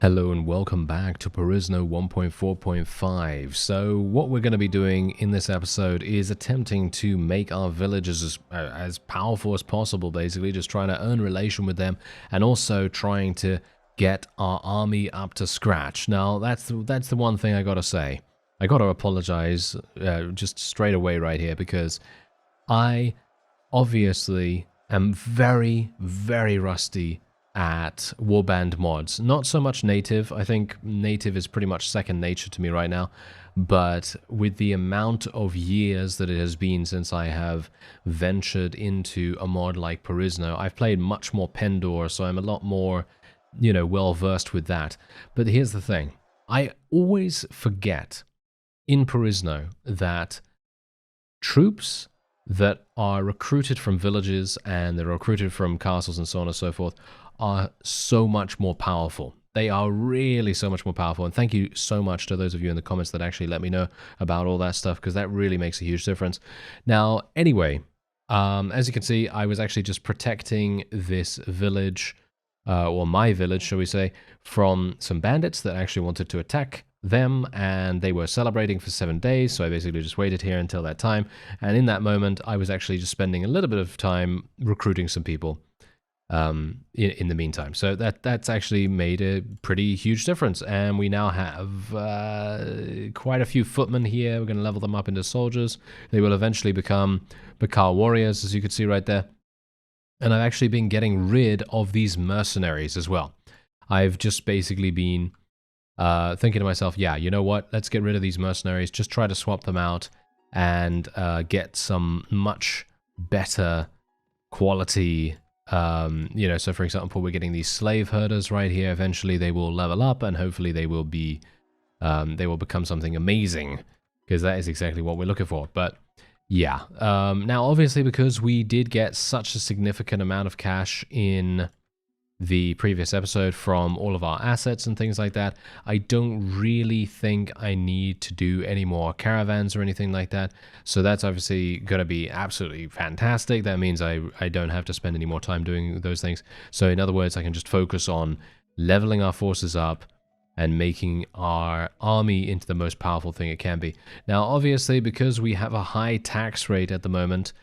Hello and welcome back to PERISNO 1.4.5. So what we're going to be doing in this episode is attempting to make our villages as powerful as possible, basically just trying to earn relation with them and also trying to get our army up to scratch. Now that's the one thing I gotta say. I gotta apologize just straight away right here because I obviously am very, very rusty at Warband mods. Not so much native. I think native is pretty much second nature to me right now. But with the amount of years that it has been since I have ventured into a mod like PERISNO, I've played much more Pendor, so I'm a lot more, well versed with that. But here's the thing. I always forget in PERISNO that troops that are recruited from villages and they're recruited from castles and so on and so forth are so much more powerful. They are really so much more powerful. And thank you so much to those of you in the comments that actually let me know about all that stuff, because that really makes a huge difference. Now, anyway, as you can see, I was actually just protecting this village, or my village, shall we say, from some bandits that actually wanted to attack them, and they were celebrating for 7 days, so I basically just waited here until that time, and in that moment I was actually just spending a little bit of time recruiting some people in the meantime. So that's actually made a pretty huge difference, and we now have quite a few footmen here. We're going to level them up into soldiers. They will eventually become Bakar warriors, as you can see right there, and I've actually been getting rid of these mercenaries as well. I've just basically been thinking to myself, yeah, you know what, let's get rid of these mercenaries, just try to swap them out and get some much better quality, so for example, we're getting these slave herders right here. Eventually they will level up and hopefully they will be, they will become something amazing, because that is exactly what we're looking for. But yeah, now obviously because we did get such a significant amount of cash in the previous episode from all of our assets and things like that, I don't really think I need to do any more caravans or anything like that. So that's obviously going to be absolutely fantastic. That means I don't have to spend any more time doing those things. So in other words, I can just focus on leveling our forces up and making our army into the most powerful thing it can be. Now obviously, because we have a high tax rate at the moment,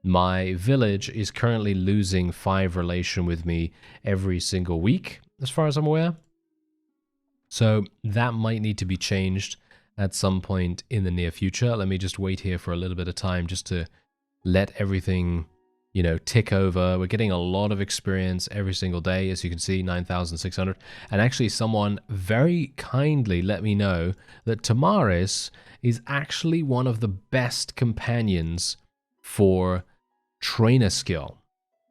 my village is currently losing 5 relation with me every single week, as far as I'm aware. So that might need to be changed at some point in the near future. Let me just wait here for a little bit of time just to let everything, tick over. We're getting a lot of experience every single day, as you can see, 9,600. And actually someone very kindly let me know that Tamaris is actually one of the best companions for trainer skill,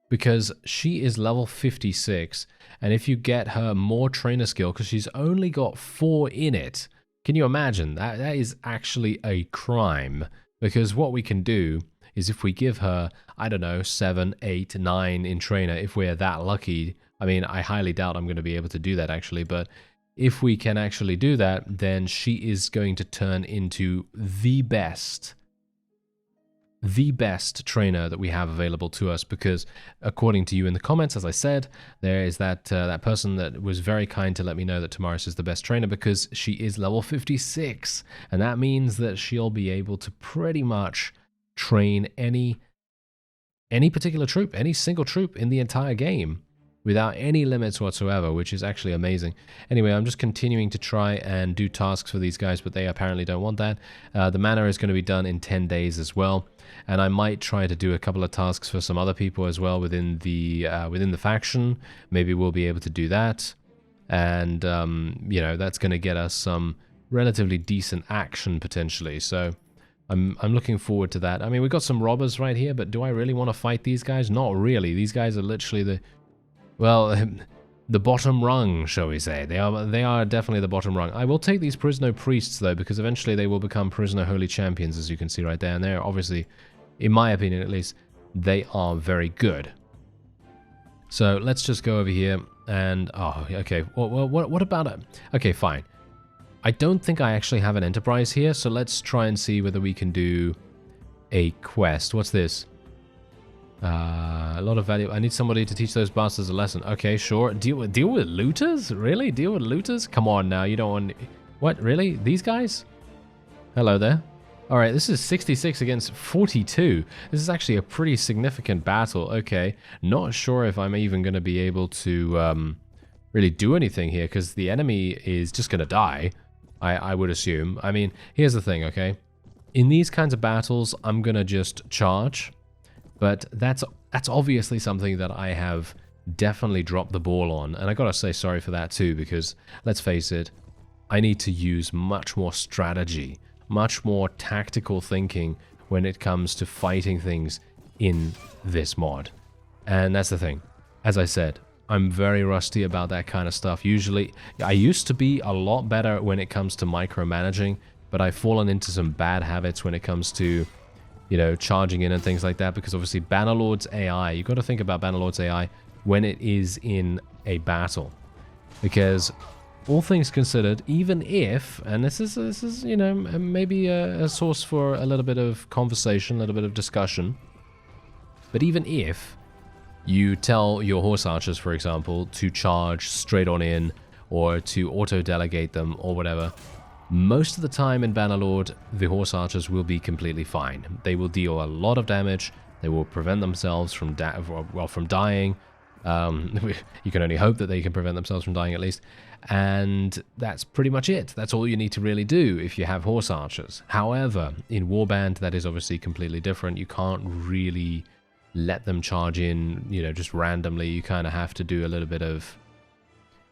because she is level 56, and if you get her more trainer skill, because she's only got 4 in it, can you imagine? That is actually a crime, because what we can do is if we give her, I don't know, 7, 8, 9 in trainer, if we're that lucky. I mean, I highly doubt I'm going to be able to do that actually, but if we can actually do that, then she is going to turn into the best trainer that we have available to us, because according to you in the comments, as I said, there is that that person that was very kind to let me know that Tamaris is the best trainer because she is level 56, and that means that she'll be able to pretty much train any particular troop, any single troop in the entire game without any limits whatsoever, which is actually amazing. Anyway, I'm just continuing to try and do tasks for these guys, but they apparently don't want that. The manor is going to be done in 10 days as well, and I might try to do a couple of tasks for some other people as well within the faction. Maybe we'll be able to do that, and that's going to get us some relatively decent action potentially. So I'm looking forward to that. I mean, we've got some robbers right here, but do I really want to fight these guys? Not really. These guys are literally the bottom rung, shall we say. They are definitely the bottom rung. I will take these PERISNO priests, though, because eventually they will become PERISNO holy champions, as you can see right there. And they're obviously, in my opinion at least, they are very good. So let's just go over here and... oh, okay. Well, what about it? Okay, fine. I don't think I actually have an enterprise here, so let's try and see whether we can do a quest. What's this? A lot of value. I need somebody to teach those bastards a lesson. Okay, sure. Deal with looters? Really? Deal with looters? Come on now. You don't want... What? Really? These guys? Hello there. All right, this is 66 against 42. This is actually a pretty significant battle. Okay, not sure if I'm even going to be able to really do anything here because the enemy is just going to die, I would assume. I mean, here's the thing, okay? In these kinds of battles, I'm going to just charge. But that's obviously something that I have definitely dropped the ball on. And I gotta say sorry for that too, because let's face it, I need to use much more strategy, much more tactical thinking when it comes to fighting things in this mod. And that's the thing. As I said, I'm very rusty about that kind of stuff. Usually, I used to be a lot better when it comes to micromanaging, but I've fallen into some bad habits when it comes to, you know, charging in and things like that, because obviously Bannerlord's AI, you got to think about Bannerlord's AI when it is in a battle, because all things considered, even if, and this is you know, maybe a source for a little bit of conversation, a little bit of discussion, but even if you tell your horse archers, for example, to charge straight on in or to auto-delegate them or whatever, most of the time in Bannerlord, the horse archers will be completely fine. They will deal a lot of damage. They will prevent themselves from from dying. You can only hope that they can prevent themselves from dying at least. And that's pretty much it. That's all you need to really do if you have horse archers. However, in Warband, that is obviously completely different. You can't really let them charge in, you know, just randomly. You kind of have to do a little bit of,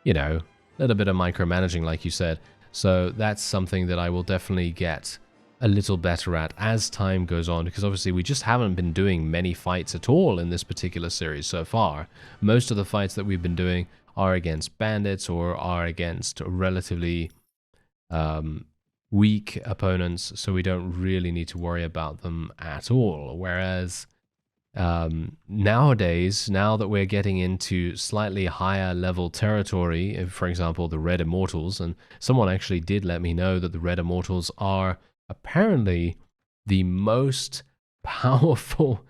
you know, a little bit of micromanaging, like you said. So that's something that I will definitely get a little better at as time goes on, because obviously we just haven't been doing many fights at all in this particular series so far. Most of the fights that we've been doing are against bandits or are against relatively weak opponents, so we don't really need to worry about them at all. Whereas nowadays, now that we're getting into slightly higher level territory, for example, the Red Immortals, and someone actually did let me know that the Red Immortals are apparently the most powerful,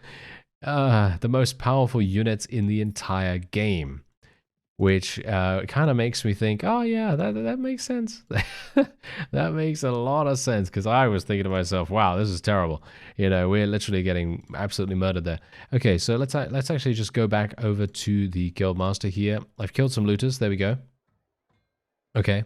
units in the entire game, which kind of makes me think, oh yeah, that makes sense. That makes a lot of sense, because I was thinking to myself, wow, this is terrible. You know, we're literally getting absolutely murdered there. Okay, so let's actually just go back over to the Guildmaster here. I've killed some looters. There we go. Okay.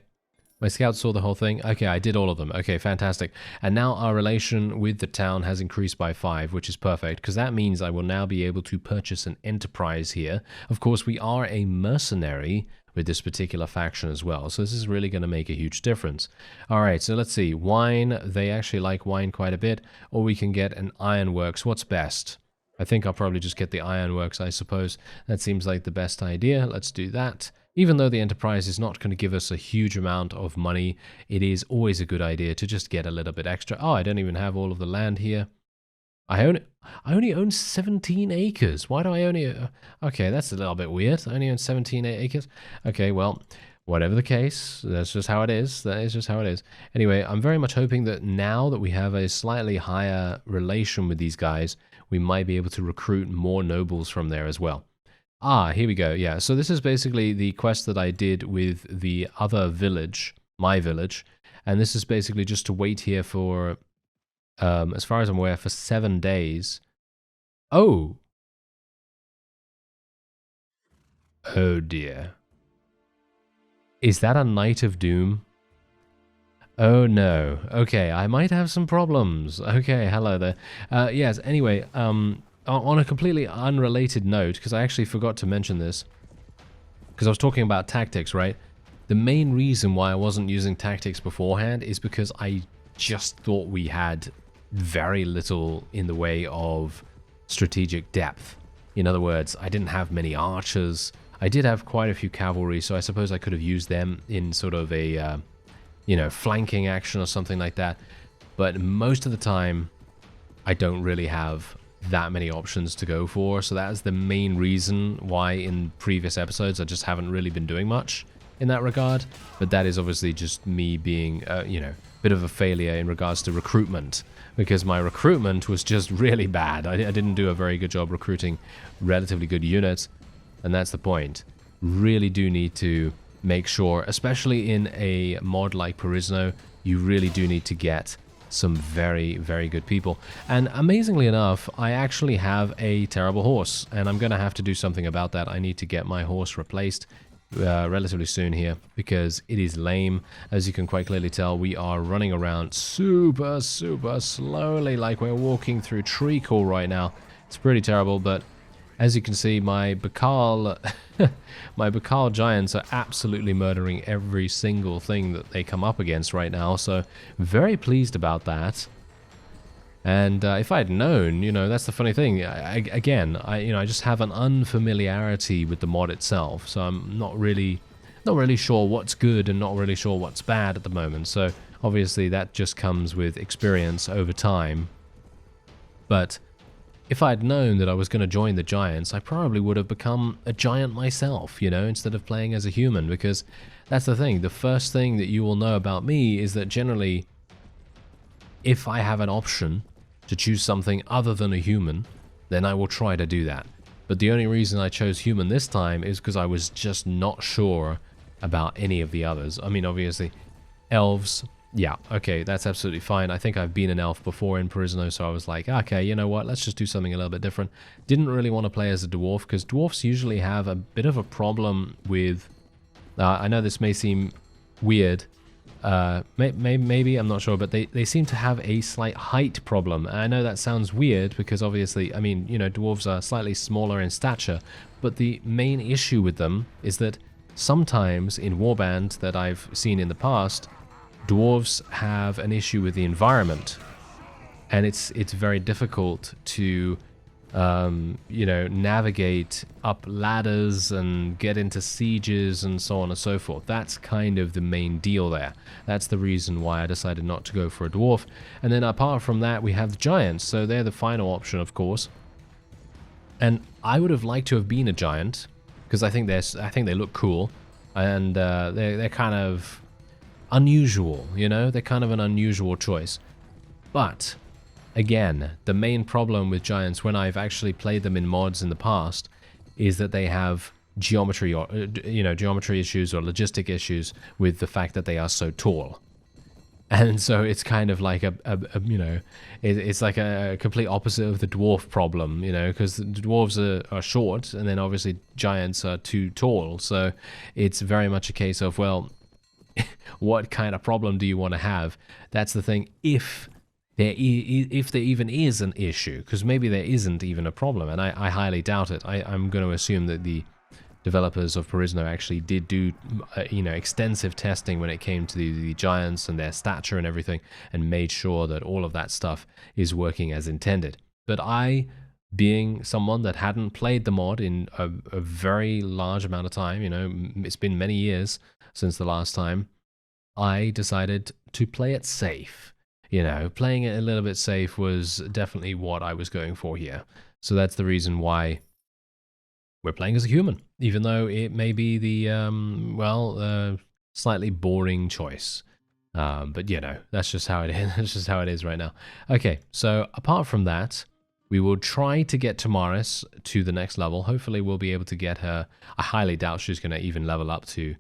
My scouts saw the whole thing. Okay, I did all of them. Okay, fantastic. And now our relation with the town has increased by 5, which is perfect, because that means I will now be able to purchase an enterprise here. Of course, we are a mercenary with this particular faction as well, so this is really going to make a huge difference. All right, so let's see. Wine, they actually like wine quite a bit, or we can get an ironworks. What's best? I think I'll probably just get the ironworks, I suppose. That seems like the best idea. Let's do that. Even though the enterprise is not going to give us a huge amount of money, it is always a good idea to just get a little bit extra. Oh, I don't even have all of the land here. I only own 17 acres. Why do I only... okay, that's a little bit weird. I only own 17 acres. Okay, well, whatever the case, that's just how it is. That is just how it is. Anyway, I'm very much hoping that now that we have a slightly higher relation with these guys, we might be able to recruit more nobles from there as well. Ah, here we go. Yeah, so this is basically the quest that I did with the other village, my village, and this is basically just to wait here for, as far as I'm aware, for 7 days. Oh! Oh dear. Is that a Knight of Doom? Oh no. Okay, I might have some problems. Okay, hello there. Yes, anyway, on a completely unrelated note, because I actually forgot to mention this, because I was talking about tactics, right? The main reason why I wasn't using tactics beforehand is because I just thought we had very little in the way of strategic depth. In other words, I didn't have many archers. I did have quite a few cavalry, so I suppose I could have used them in sort of a, you know, flanking action or something like that. But most of the time, I don't really have that many options to go for, so that is the main reason why in previous episodes I just haven't really been doing much. in that regard, but that is obviously just me being, you know, a bit of a failure in regards to recruitment, because my recruitment was just really bad. I didn't do a very good job recruiting relatively good units, and that's the point. Really do need to make sure, especially in a mod like PERISNO, you really do need to get some very, very good people. And amazingly enough, I actually have a terrible horse, and I'm going to have to do something about that. I need to get my horse replaced relatively soon here, because it is lame. As you can quite clearly tell, we are running around super slowly, like we're walking through treacle right now. It's pretty terrible, but as you can see, my Bakal my Bakal giants are absolutely murdering every single thing that they come up against right now, so very pleased about that. And if I had known, you know, that's the funny thing. Again, I just have an unfamiliarity with the mod itself, so I'm not really sure what's good and not really sure what's bad at the moment. So obviously that just comes with experience over time. But if I had known that I was going to join the Giants, I probably would have become a giant myself, you know, instead of playing as a human, because that's the thing. The first thing that you will know about me is that generally, if I have an option to choose something other than a human, then I will try to do that. But the only reason I chose human this time is because I was just not sure about any of the others. I mean, obviously, elves, yeah, okay, that's absolutely fine. I think I've been an elf before in PERISNO, so I was like, okay, you know what, let's just do something a little bit different. Didn't really want to play as a dwarf, because dwarfs usually have a bit of a problem with... I know this may seem weird, maybe, I'm not sure, but they seem to have a slight height problem. And I know that sounds weird, because obviously, I mean, you know, dwarves are slightly smaller in stature, but the main issue with them is that sometimes in Warband that I've seen in the past, dwarves have an issue with the environment, and it's very difficult to you know, navigate up ladders and get into sieges and so on and so forth. That's kind of the main deal there. That's the reason why I decided not to go for a dwarf. And then apart from that, we have the giants, so they're the final option, of course. And I would have liked to have been a giant, because I think they look cool, and they're kind of unusual, you know? They're kind of an unusual choice. But again, the main problem with giants when I've actually played them in mods in the past is that they have geometry, or you know, geometry issues or logistic issues with the fact that they are so tall. And so it's kind of like a you know, it's like a complete opposite of the dwarf problem, you know, because the dwarves are short, and then obviously giants are too tall. So it's very much a case of, well, what kind of problem do you want to have? That's the thing. If there even is an issue, because maybe there isn't even a problem, and I highly doubt it. I'm going to assume that the developers of PERISNO actually did do you know, extensive testing when it came to the giants and their stature and everything, and made sure that all of that stuff is working as intended. But I, being someone that hadn't played the mod in a very large amount of time, you know, it's been many years since the last time, I decided to play it safe. You know, playing it a little bit safe was definitely what I was going for here. So that's the reason why we're playing as a human, even though it may be the, slightly boring choice. But, you know, that's just how it is. That's just how it is right now. Okay, so apart from that, we will try to get Tamaris to the next level. Hopefully we'll be able to get her. I highly doubt she's going to even level up to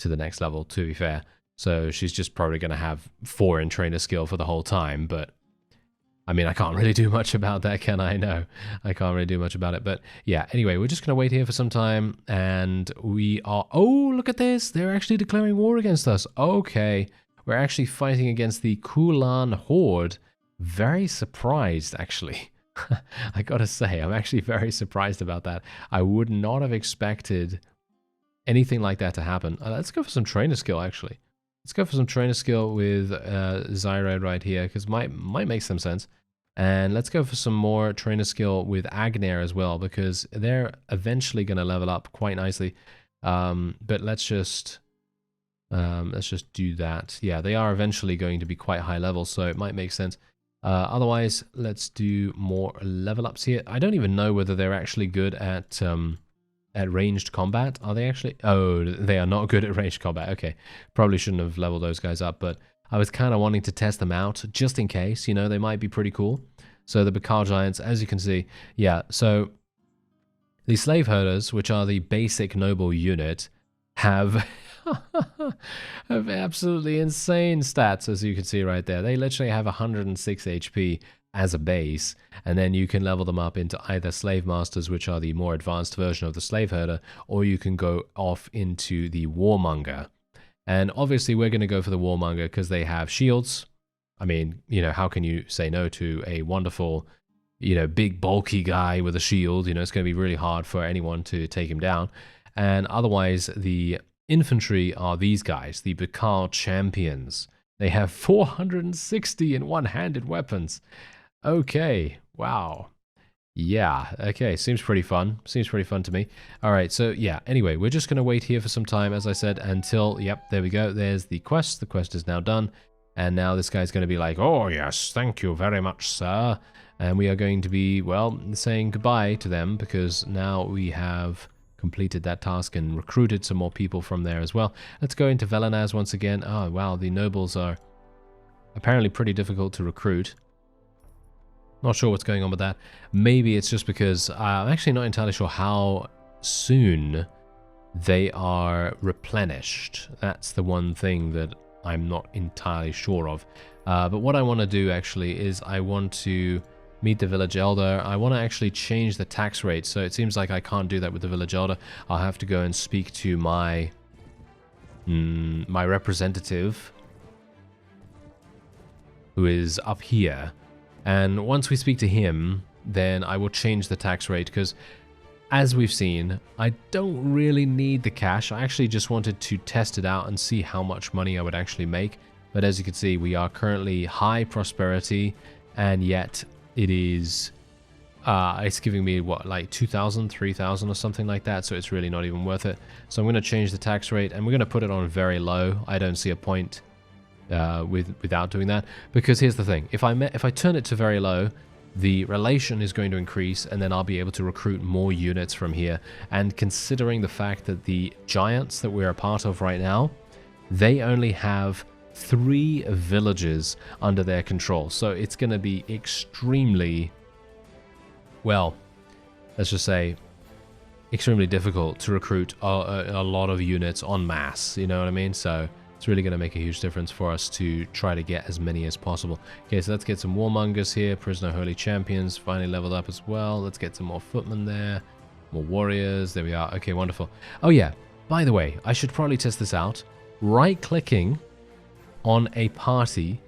the next level, to be fair. So she's just probably going to have 4 in trainer skill for the whole time, but I mean, I can't really do much about that, can I? No, I can't really do much about it. But yeah, anyway, we're just going to wait here for some time, and we are... Oh, look at this! They're actually declaring war against us. Okay, we're actually fighting against the Kulan Horde. Very surprised, actually. I gotta say, I'm actually very surprised about that. I would not have expected anything like that to happen. Let's go for some trainer skill, actually. Let's go for some trainer skill with Zyred right here, because might make some sense. And let's go for some more trainer skill with Agnair as well, because they're eventually going to level up quite nicely. But let's just do that. Yeah, they are eventually going to be quite high level, so it might make sense. Otherwise, let's do more level ups here. I don't even know whether they're actually good at at ranged combat. Are they actually? Oh, they are not good at ranged combat. Okay, probably shouldn't have leveled those guys up, but I was kind of wanting to test them out just in case. You know, they might be pretty cool. So the Bakar Giants, as you can see, yeah. So the Slave Herders, which are the basic noble unit, have have absolutely insane stats, as you can see right there. They literally have 106 HP as a base, and then you can level them up into either Slave Masters, which are the more advanced version of the Slave Herder, or you can go off into the Warmonger. And obviously we're going to go for the Warmonger because they have shields. I mean, you know, how can you say no to a wonderful, you know, big bulky guy with a shield? You know, it's going to be really hard for anyone to take him down. And otherwise, the infantry are these guys, the Bakar Champions. They have 460 in one-handed weapons. Okay, wow. Yeah, okay, seems pretty fun. Seems pretty fun to me. All right, so yeah, anyway, we're just going to wait here for some time, as I said, until, yep, there we go. There's the quest. The quest is now done. And now this guy's going to be like, oh, yes, thank you very much, sir. And we are going to be, well, saying goodbye to them because now we have completed that task and recruited some more people from there as well. Let's go into Velenaz once again. Oh, wow, the nobles are apparently pretty difficult to recruit. Not sure what's going on with that. Maybe it's just because I'm actually not entirely sure how soon they are replenished. That's the one thing that I'm not entirely sure of. But what I want to do actually is I want to meet the village elder. I want to actually change the tax rate. So it seems like I can't do that with the village elder. I'll have to go and speak to my my representative, who is up here. And once we speak to him, then I will change the tax rate because, as we've seen, I don't really need the cash. I actually just wanted to test it out and see how much money I would actually make. But as you can see, we are currently high prosperity, and yet it is, it's giving me, what, like 2,000, 3,000 or something like that, so it's really not even worth it. So I'm going to change the tax rate, and we're going to put it on very low. I don't see a point without doing that, because here's the thing. If I turn it to very low, the relation is going to increase, and then I'll be able to recruit more units from here. And considering the fact that the giants that we're a part of right now, they only have 3 villages under their control. So it's going to be extremely, well, let's just say, extremely difficult to recruit a lot of units en masse. You know what I mean? So it's really going to make a huge difference for us to try to get as many as possible. Okay, so let's get some warmongers here. PERISNO Holy Champions finally leveled up as well. Let's get some more footmen there. More warriors. There we are. Okay, wonderful. Oh yeah, by the way, I should probably test this out. Right-clicking on a party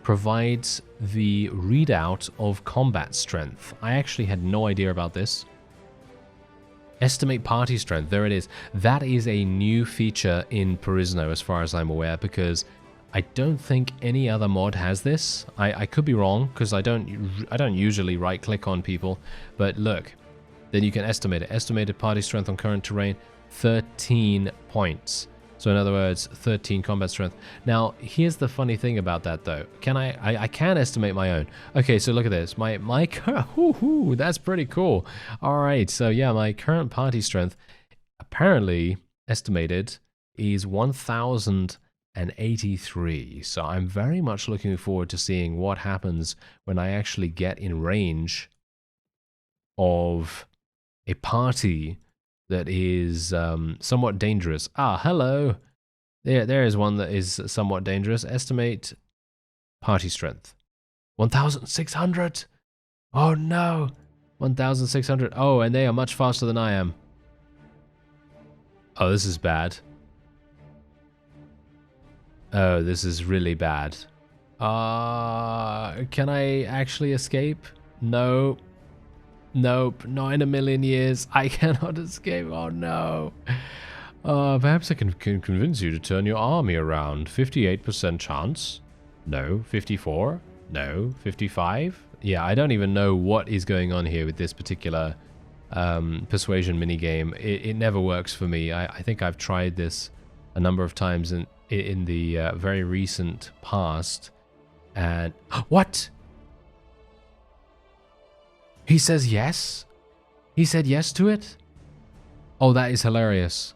provides the readout of combat strength. I actually had no idea about this. Estimate party strength. There it is. That is a new feature in PERISNO as far as I'm aware, because I don't think any other mod has this. I could be wrong, because I don't usually right click on people, but look, then you can estimate it. Estimated party strength on current terrain, 13 points. So in other words, 13 combat strength. Now, here's the funny thing about that, though. I can estimate my own. Okay, so look at this. My that's pretty cool. All right, so yeah, my current party strength, apparently estimated, is 1,083. So I'm very much looking forward to seeing what happens when I actually get in range of a party that is somewhat dangerous. Ah, hello. There is one that is somewhat dangerous. Estimate party strength. 1,600. Oh no. 1,600. Oh, and they are much faster than I am. Oh, this is bad. Oh, this is really bad. Can I actually escape? No. Nope, not in a million years. I cannot escape. Oh no. Perhaps I can convince you to turn your army around. 58% chance? No. 54? No. 55? Yeah, I don't even know what is going on here with this particular persuasion minigame. It never works for me. I think I've tried this a number of times in the very recent past. And what? He says yes? He said yes to it? Oh, that is hilarious.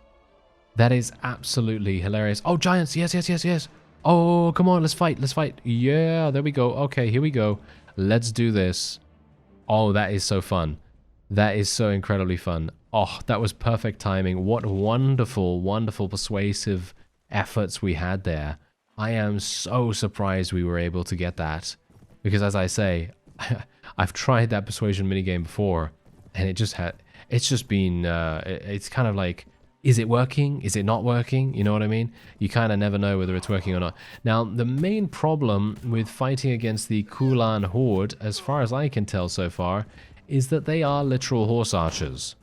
That is absolutely hilarious. Oh, giants. Yes, yes, yes, yes. Oh, come on. Let's fight. Let's fight. Yeah, there we go. Okay, here we go. Let's do this. Oh, that is so fun. That is so incredibly fun. Oh, that was perfect timing. What wonderful, wonderful persuasive efforts we had there. I am so surprised we were able to get that. Because as I say, I've tried that persuasion minigame before, and it's just been, it's kind of like, is it working? Is it not working? You know what I mean? You kind of never know whether it's working or not. Now, the main problem with fighting against the Kulan Horde, as far as I can tell so far, is that they are literal horse archers.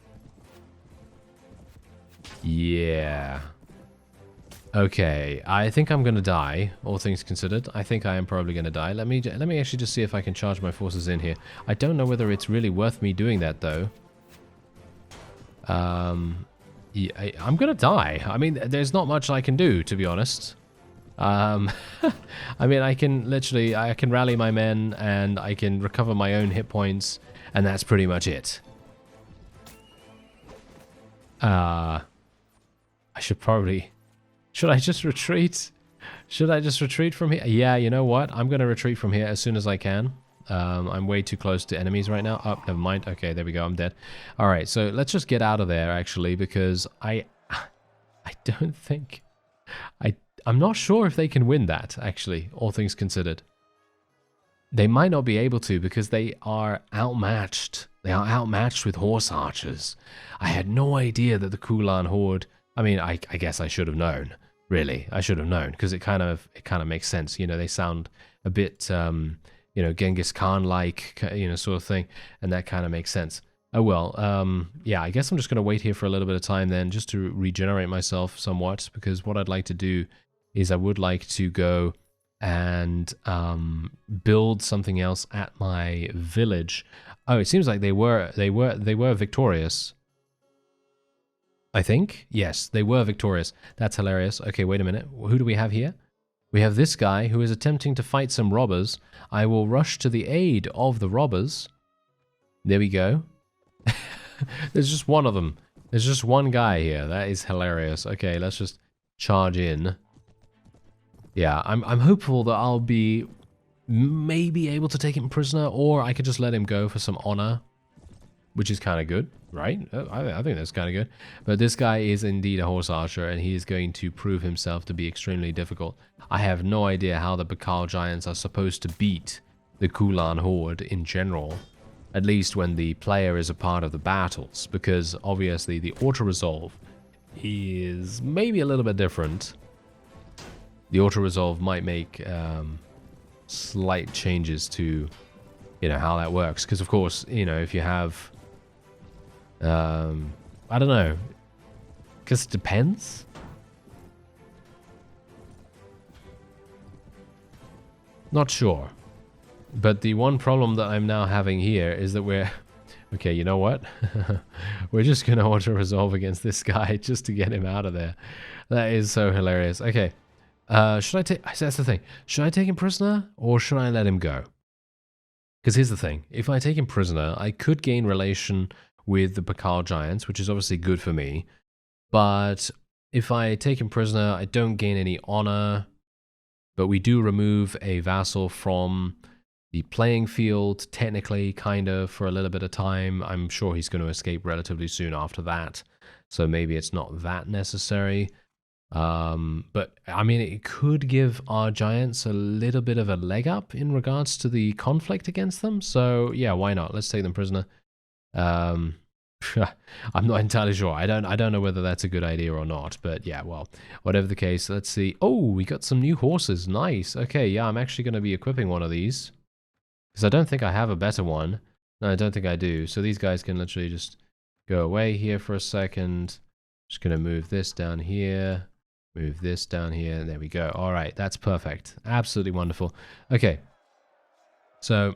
Yeah. Okay, I think I'm gonna die, all things considered. I think I am probably gonna die. Let me actually just see if I can charge my forces in here. I don't know whether it's really worth me doing that, though. Yeah, I'm gonna die. I mean, there's not much I can do, to be honest. I mean, I can rally my men, and I can recover my own hit points, and that's pretty much it. I should probably... Should I just retreat? Should I just retreat from here? Yeah, you know what? I'm gonna retreat from here as soon as I can. I'm way too close to enemies right now. Oh, never mind. Okay, there we go. I'm dead. All right, so let's just get out of there, actually, because I don't think... I'm not sure if they can win that, actually, all things considered. They might not be able to because they are outmatched. They are outmatched with horse archers. I had no idea that the Kulan Horde... I mean, I guess I should have known, really. I should have known, because it kind of makes sense. You know, they sound a bit... you know, Genghis Khan-like, you know, sort of thing, and that kind of makes sense. Oh well, yeah, I guess I'm just going to wait here for a little bit of time then, just to regenerate myself somewhat, because what I'd like to do is I would like to go and build something else at my village. Oh, it seems like they were victorious. I think? Yes, they were victorious. That's hilarious. Okay, wait a minute. Who do we have here? We have this guy who is attempting to fight some robbers. I will rush to the aid of the robbers. There we go. There's just one of them. There's just one guy here. That is hilarious. Okay, let's just charge in. Yeah, I'm hopeful that I'll be maybe able to take him prisoner, or I could just let him go for some honor, which is kind of good, right? I think that's kind of good. But this guy is indeed a horse archer, and he is going to prove himself to be extremely difficult. I have no idea how the Bakal Giants are supposed to beat the Kulan Horde in general, at least when the player is a part of the battles, because obviously the auto-resolve is maybe a little bit different. The auto-resolve might make slight changes to, you know, how that works, because of course, you know, if you have... I don't know. Because it depends. Not sure. But the one problem that I'm now having here is that we're... Okay, you know what? We're just going to auto-resolve against this guy just to get him out of there. That is so hilarious. Okay. Should I take... That's the thing. Should I take him prisoner, or should I let him go? Because here's the thing. If I take him prisoner, I could gain relation with the Bakal Giants, which is obviously good for me. But if I take him prisoner, I don't gain any honor. But we do remove a vassal from the playing field, technically, kind of, for a little bit of time. I'm sure he's going to escape relatively soon after that. So maybe it's not that necessary. But, I mean, it could give our Giants a little bit of a leg up in regards to the conflict against them. So, yeah, why not? Let's take them prisoner. I'm not entirely sure. I don't know whether that's a good idea or not, but yeah, well, whatever the case, let's see. Oh, we got some new horses. Nice. Okay, yeah, I'm actually going to be equipping one of these, because I don't think I have a better one. No, I don't think I do. So these guys can literally just go away here for a second. Just going to move this down here, move this down here. There we go. All right, that's perfect. Absolutely wonderful. Okay, so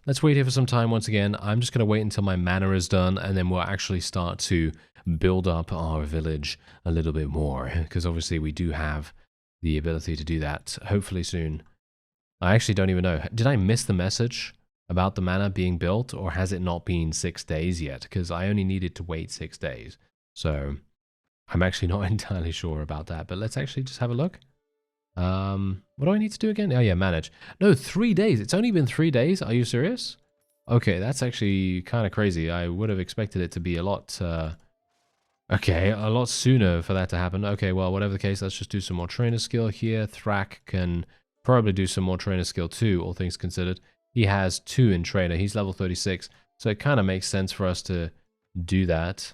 let's wait here for some time once again. I'm just going to wait until my mana is done, and then we'll actually start to build up our village a little bit more, because obviously we do have the ability to do that hopefully soon. I actually don't even know. Did I miss the message about the mana being built, or has it not been 6 days yet? Because I only needed to wait 6 days. So I'm actually not entirely sure about that, but let's actually just have a look. What do I need to do again? Oh yeah, manage. No, 3 days. It's only been 3 days. Are you serious? Okay, that's actually kind of crazy. I would have expected it to be a lot, okay, a lot sooner for that to happen. Okay, well, whatever the case, let's just do some more trainer skill here. Thrak can probably do some more trainer skill too, all things considered. He has 2 in trainer. He's level 36, so it kind of makes sense for us to do that.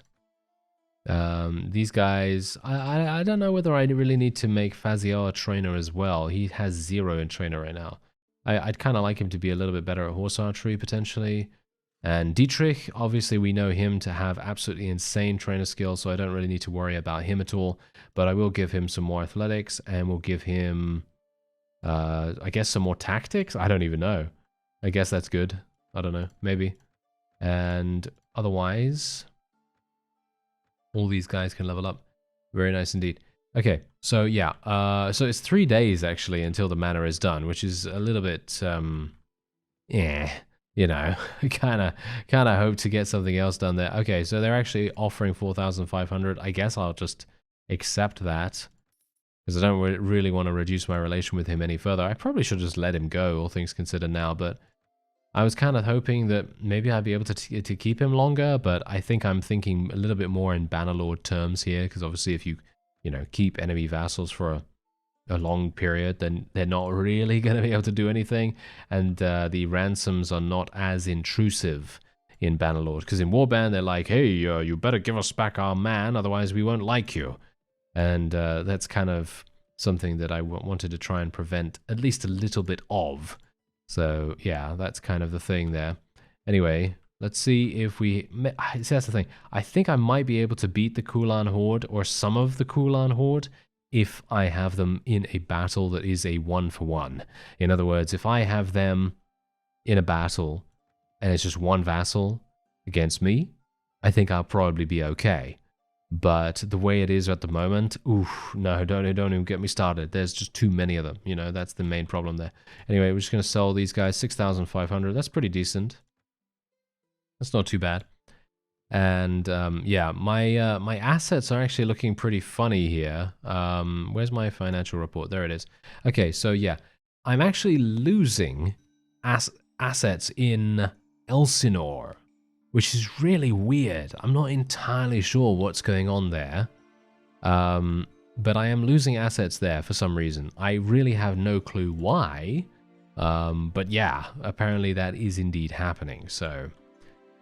These guys, I don't know whether I really need to make Fazio a trainer as well. He has 0 in trainer right now. I'd kind of like him to be a little bit better at horse archery, potentially. And Dietrich, obviously we know him to have absolutely insane trainer skills, so I don't really need to worry about him at all. But I will give him some more athletics, and we'll give him, I guess, some more tactics? I don't even know. I guess that's good. I don't know, maybe. And otherwise, all these guys can level up. Very nice indeed. Okay, so yeah, so it's 3 days actually until the mana is done, which is a little bit, yeah, you know, kind of hope to get something else done there. Okay, so they're actually offering 4,500. I guess I'll just accept that, because I don't really want to reduce my relation with him any further. I probably should just let him go, all things considered now, but I was kind of hoping that maybe I'd be able to keep him longer, but I think I'm thinking a little bit more in Bannerlord terms here, because obviously if you know, keep enemy vassals for a long period, then they're not really going to be able to do anything, and the ransoms are not as intrusive in Bannerlord, because in Warband they're like, hey, you better give us back our man, otherwise we won't like you, and that's kind of something that I wanted to try and prevent at least a little bit of. So yeah, that's kind of the thing there. Anyway, let's see if we... See, that's the thing. I think I might be able to beat the Kulan Horde, or some of the Kulan Horde, if I have them in a battle that is a 1-for-1. In other words, if I have them in a battle and it's just one vassal against me, I think I'll probably be okay. But the way it is at the moment, oof, no, don't even get me started. There's just too many of them, you know, that's the main problem there. Anyway, we're just going to sell these guys, 6,500, that's pretty decent. That's not too bad. And yeah, my assets are actually looking pretty funny here. Where's my financial report? There it is. Okay, so yeah, I'm actually losing assets in Elsinore, which is really weird. I'm not entirely sure what's going on there. But I am losing assets there for some reason. I really have no clue why. But yeah, apparently that is indeed happening. So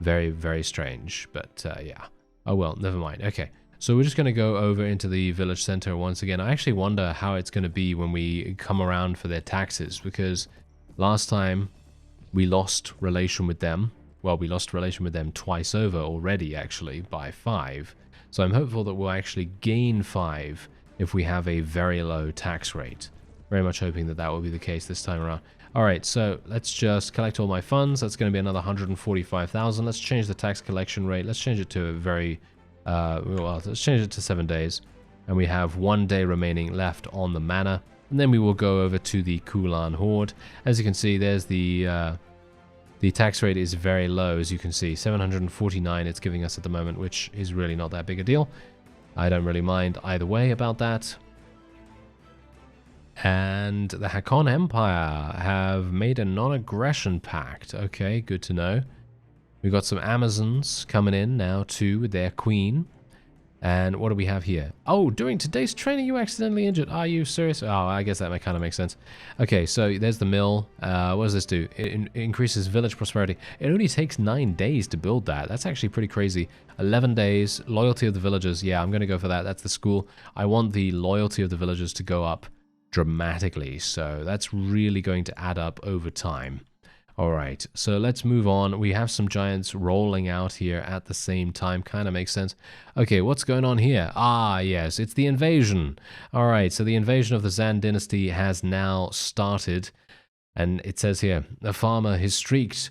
very, very strange. But yeah. Oh well, never mind. Okay. So we're just going to go over into the village center once again. I actually wonder how it's going to be when we come around for their taxes, because last time we lost relation with them. Well, we lost relation with them twice over already, actually, by 5. So I'm hopeful that we'll actually gain 5 if we have a very low tax rate. Very much hoping that that will be the case this time around. Alright, so let's just collect all my funds. That's going to be another 145,000. Let's change the tax collection rate. Let's change it to a very... well, let's change it to 7 days. And we have 1 day remaining left on the manor. And then we will go over to the Kulan Horde. As you can see, there's the tax rate is very low, as you can see. 749 it's giving us at the moment, which is really not that big a deal. I don't really mind either way about that. And the Hakon Empire have made a non-aggression pact. Okay, good to know. We've got some Amazons coming in now too with their queen. And what do we have here? Oh, during today's training you accidentally injured. Are you serious? Oh, I guess that kind of makes sense. Okay, so there's the mill. What does this do? It increases village prosperity. It only takes 9 days to build that. That's actually pretty crazy. 11 days. Loyalty of the villagers. Yeah, I'm going to go for that. That's the school. I want the loyalty of the villagers to go up dramatically. So that's really going to add up over time. Alright, so let's move on. We have some giants rolling out here at the same time. Kind of makes sense. Okay, what's going on here? Ah, yes, it's the invasion. Alright, so the invasion of the ZANN dynasty has now started. And it says here, the farmer, his face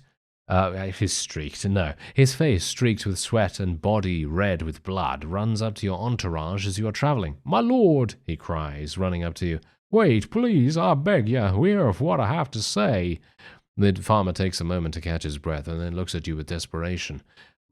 streaked with sweat and body red with blood, runs up to your entourage as you are traveling. My lord, he cries, running up to you. Wait, please, I beg you, hear of what I have to say. The farmer takes a moment to catch his breath and then looks at you with desperation.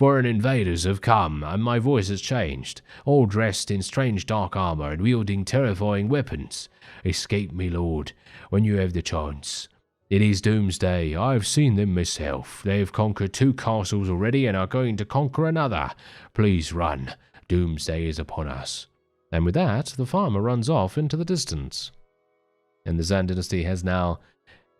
Foreign invaders have come, and my voice has changed, all dressed in strange dark armor and wielding terrifying weapons. Escape, me lord, when you have the chance. It is doomsday. I have seen them myself. They have conquered 2 castles already and are going to conquer another. Please run. Doomsday is upon us. And with that, the farmer runs off into the distance. And the ZANN dynasty has now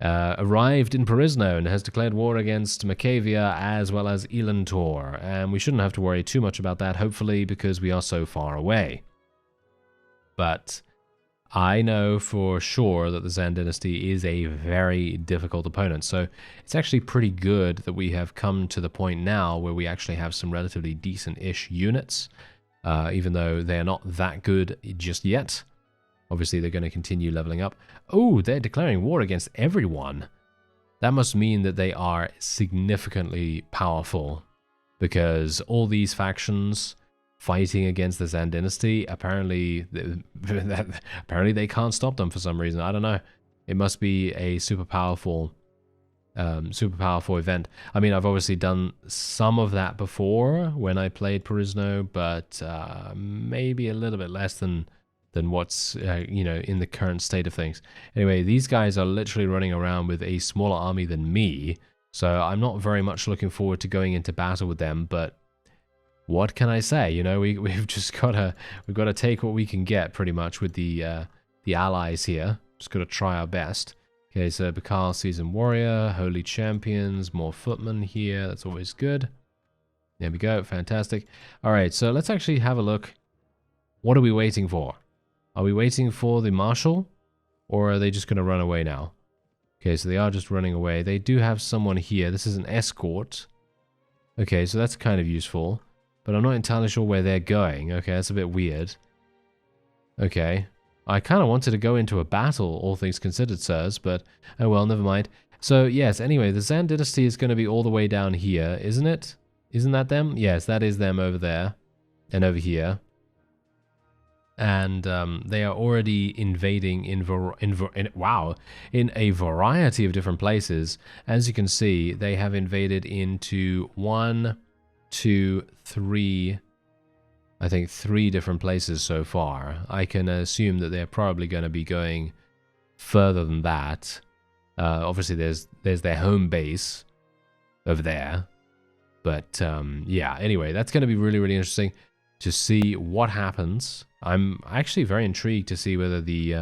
arrived in PERISNO and has declared war against Macavia as well as Elantor. And we shouldn't have to worry too much about that, hopefully, because we are so far away. But I know for sure that the ZANN dynasty is a very difficult opponent, so it's actually pretty good that we have come to the point now where we actually have some relatively decent-ish units, even though they're not that good just yet. Obviously, they're going to continue leveling up. Oh, they're declaring war against everyone. That must mean that they are significantly powerful, because all these factions fighting against the ZANN dynasty, apparently they can't stop them for some reason. I don't know. It must be a super powerful event. I mean, I've obviously done some of that before when I played PERISNO, but maybe a little bit less than what's you know, in the current state of things. Anyway, these guys are literally running around with a smaller army than me, so I'm not very much looking forward to going into battle with them, but what can I say? You know, we've just gotta take what we can get pretty much with the allies here. Just gotta try our best. Okay, so Bakal Seasoned Warrior, Holy Champions, more footmen here. That's always good. There we go, fantastic. All right, so let's actually have a look. What are we waiting for? Are we waiting for the marshal, or are they just gonna run away now? Okay, so they are just running away. They do have someone here. This is an escort. Okay, so that's kind of useful. But I'm not entirely sure where they're going. Okay, that's a bit weird. Okay. I kind of wanted to go into a battle, all things considered, sirs, but oh well, never mind. So, yes, anyway, the ZANN dynasty is going to be all the way down here, isn't it? Isn't that them? Yes, that is them over there. And over here. And they are already invading in a variety of different places. As you can see, they have invaded into 1, 2, 3, I think 3 different places so far. I can assume that they're probably going to be going further than that. Obviously, there's their home base over there. But yeah, anyway, that's going to be really, really interesting to see what happens. I'm actually very intrigued to see whether the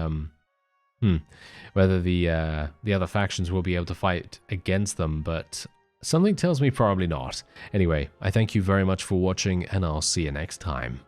other factions will be able to fight against them, but something tells me probably not. Anyway, I thank you very much for watching, and I'll see you next time.